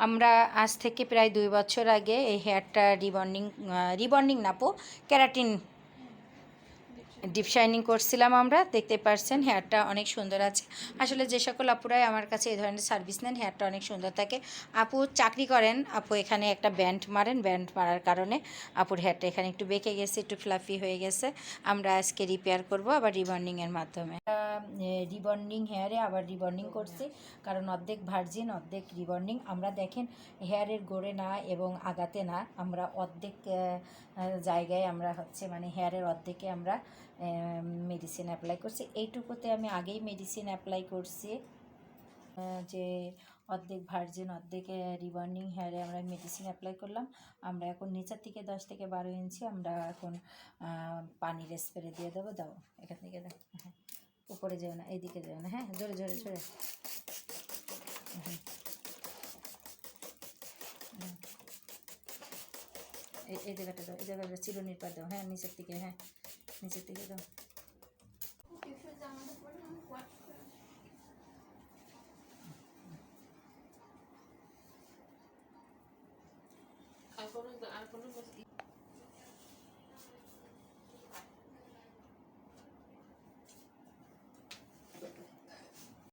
আমরা আজ থেকে প্রায় 2 বছর আগে এই হেয়ারটা রিবন্ডিং না আপু, ক্যারাটিন ডিপ শাইনিং করছিলাম আমরা। দেখতে পারছেন হেয়ারটা অনেক সুন্দর আছে। আসলে যে সকল আপুরাই আমার কাছে এই ধরনের সার্ভিস নেন হেয়ারটা অনেক সুন্দর থাকে। আপু চাকরি করেন, আপু এখানে একটা ব্যান্ড মারেন, ব্যান্ড মারার কারণে আপুর হেয়ারটা এখানে একটু বেঁকে গেছে, একটু ফ্লাফি হয়ে গেছে। আমরা আজকে রিপেয়ার করব আবার রিবন্ডিংয়ের মাধ্যমে। রিবন্ডিং হেয়ারে আবার রিবন্ডিং করছি, কারণ অর্ধেক ভার্জিন অর্ধেক রিবন্ডিং। আমরা দেখেন হেয়ারের গোড়ে না এবং আগাতে না, আমরা অর্ধেক জায়গায় আমরা হচ্ছে মানে হেয়ারের অর্ধেকে আমরা মেডিসিন অ্যাপ্লাই করছি। এইটুকুতে আমি আগেই মেডিসিন অ্যাপ্লাই করছি, যে অর্ধেক ভার্জিন অর্ধেক রিবন্ডিং হেয়ারে আমরা মেডিসিন অ্যাপ্লাই করলাম। আমরা এখন নিচের থেকে 10 থেকে 12 ইঞ্চি আমরা এখন পানির স্প্রে দিয়ে দেবো। দাও এখান থেকে দাও, হ্যাঁ উপরে যাও না, এইদিকে যাও না, হ্যাঁ জোরে জোরে জোরে। এই জায়গাটা দাও, এই জায়গাটা চিরুনির পা দাও, হ্যাঁ নিচের থেকে, হ্যাঁ নিচের থেকে দাও। আর কোনো